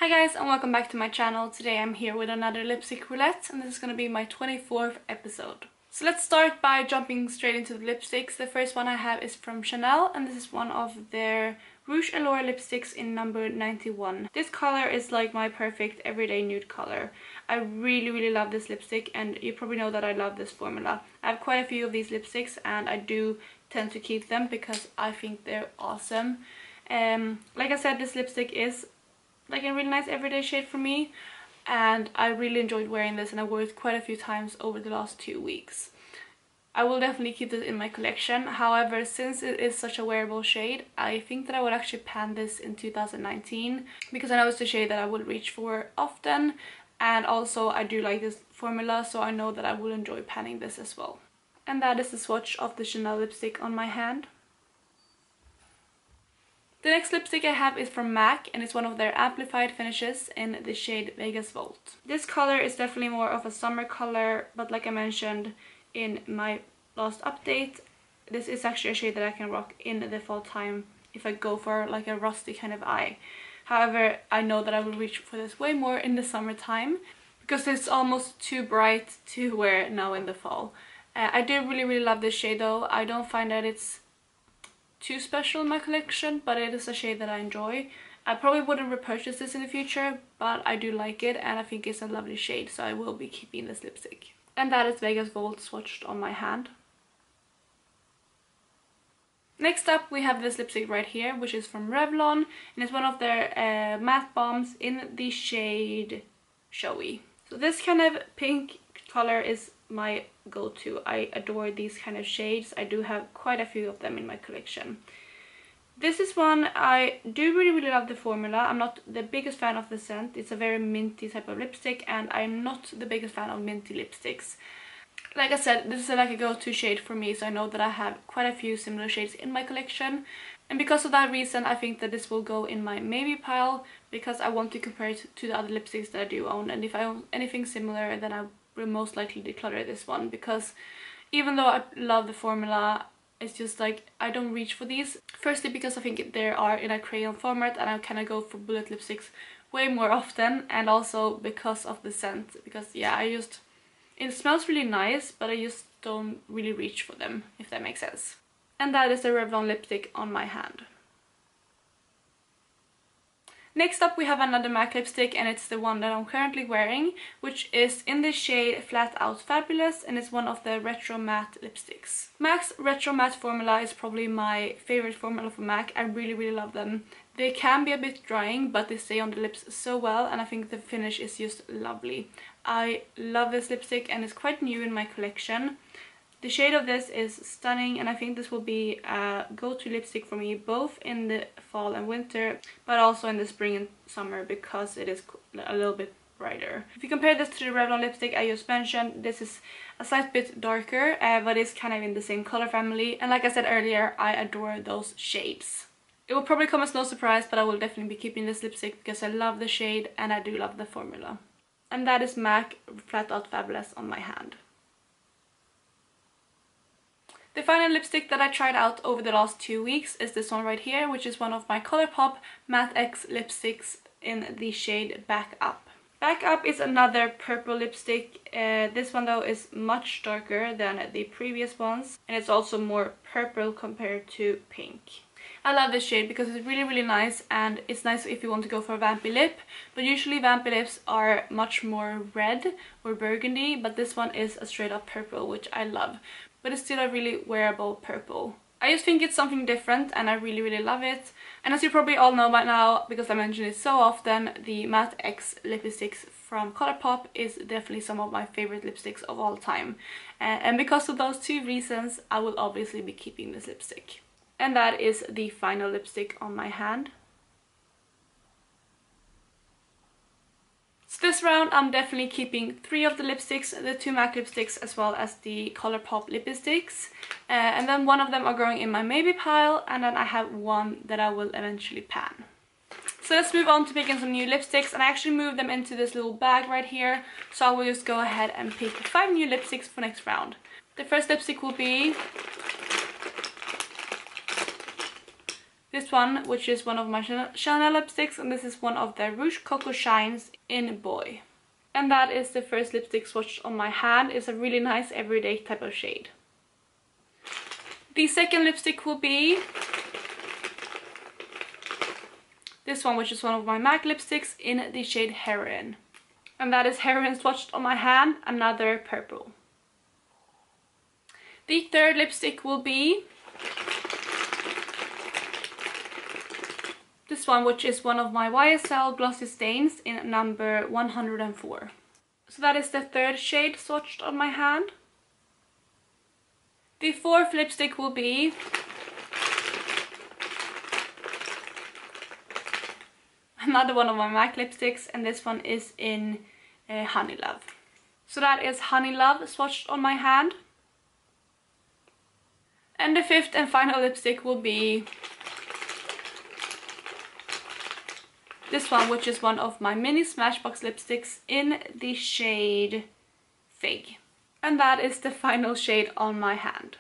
Hi guys and welcome back to my channel. Today I'm here with another lipstick roulette and this is going to be my 24th episode. So let's start by jumping straight into the lipsticks. The first one I have is from Chanel and this is one of their Rouge Allure lipsticks in number 91. This color is like my perfect everyday nude color. I really love this lipstick and you probably know that I love this formula. I have quite a few of these lipsticks and I do tend to keep them because I think they're awesome. Like I said, this lipstick is like a really nice everyday shade for me and I really enjoyed wearing this and I wore it quite a few times over the last 2 weeks. I will definitely keep this in my collection. However, since it is such a wearable shade, I think that I would actually pan this in 2019 because I know it's a shade that I will reach for often and also I do like this formula, so I know that I will enjoy panning this as well. And that is the swatch of the Chanel lipstick on my hand. The next lipstick I have is from MAC and it's one of their amplified finishes in the shade Vegas Volt. This color is definitely more of a summer color, but like I mentioned in my last update, this is actually a shade that I can rock in the fall time if I go for like a rusty kind of eye. However, I know that I will reach for this way more in the summertime because it's almost too bright to wear now in the fall. I do really love this shade though. I don't find that it's too special in my collection, but it is a shade that I enjoy. I probably wouldn't repurchase this in the future, but I do like it and I think it's a lovely shade, so I will be keeping this lipstick. And that is Vegas Volt swatched on my hand. Next up we have this lipstick right here, which is from Revlon and it's one of their matte balms in the shade Showy. So this kind of pink color is my go-to. I adore these kind of shades. I do have quite a few of them in my collection. This is one I do really love the formula. I'm not the biggest fan of the scent. It's a very minty type of lipstick and I'm not the biggest fan of minty lipsticks. Like I said, this is like a go-to shade for me, so I know that I have quite a few similar shades in my collection. And because of that reason, I think that this will go in my maybe pile because I want to compare it to the other lipsticks that I do own. And if I own anything similar, then I will most likely declutter this one because even though I love the formula, it's just like I don't reach for these. Firstly because I think they are in a crayon format and I kind of go for bullet lipsticks way more often, and also because of the scent, because yeah, it smells really nice but I just don't really reach for them, if that makes sense. And that is the Revlon lipstick on my hand. Next up we have another MAC lipstick and it's the one that I'm currently wearing, which is in the shade Flat Out Fabulous and it's one of the retro matte lipsticks. MAC's retro matte formula is probably my favorite formula for MAC. I really love them. They can be a bit drying but they stay on the lips so well and I think the finish is just lovely. I love this lipstick and it's quite new in my collection. The shade of this is stunning and I think this will be a go-to lipstick for me both in the fall and winter, but also in the spring and summer because it is a little bit brighter. If you compare this to the Revlon lipstick I just mentioned, this is a slight bit darker but it's kind of in the same color family, and like I said earlier, I adore those shades. It will probably come as no surprise, but I will definitely be keeping this lipstick because I love the shade and I do love the formula. And that is MAC Flat Out Fabulous on my hand. The final lipstick that I tried out over the last 2 weeks is this one right here, which is one of my Colourpop Matte X lipsticks in the shade Back Up. Back Up is another purple lipstick. This one though is much darker than the previous ones and it's also more purple compared to pink. I love this shade because it's really nice and it's nice if you want to go for a vampy lip, but usually vampy lips are much more red or burgundy, but this one is a straight up purple, which I love. But it's still a really wearable purple. I just think it's something different and I really love it. And as you probably all know by now, because I mention it so often, the Matte X lipsticks from Colourpop is definitely some of my favorite lipsticks of all time. And because of those two reasons, I will obviously be keeping this lipstick. And that is the final lipstick on my hand. So this round I'm definitely keeping 3 of the lipsticks, the 2 MAC lipsticks as well as the Colourpop lipsticks. And then one of them are going in my maybe pile and then I have one that I will eventually pan. So let's move on to picking some new lipsticks, and I actually moved them into this little bag right here. So I will just go ahead and pick 5 new lipsticks for next round. The first lipstick will be This one, which is one of my Chanel lipsticks, and this is one of the Rouge Coco Shines in Boy. And that is the first lipstick swatched on my hand. It's a really nice everyday type of shade. The second lipstick will be this one, which is one of my MAC lipsticks in the shade Heroine. And that is Heroine swatched on my hand, another purple. The third lipstick will be this one, which is one of my YSL Glossy Stains in number 104. So that is the third shade swatched on my hand. The fourth lipstick will be another one of my MAC lipsticks, and this one is in Honeylove. So that is Honeylove swatched on my hand. And the fifth and final lipstick will be this one, which is one of my mini Smashbox lipsticks in the shade Fig. And that is the final shade on my hand.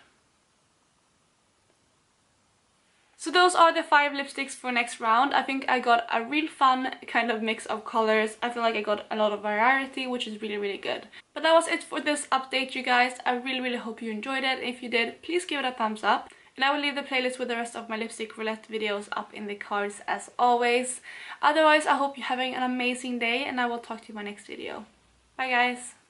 So those are the 5 lipsticks for next round. I think I got a real fun kind of mix of colors. I feel like I got a lot of variety, which is really good. But that was it for this update, you guys. I really hope you enjoyed it. If you did, please give it a thumbs up. And I will leave the playlist with the rest of my lipstick roulette videos up in the cards as always. Otherwise, I hope you're having an amazing day, and I will talk to you in my next video. Bye guys!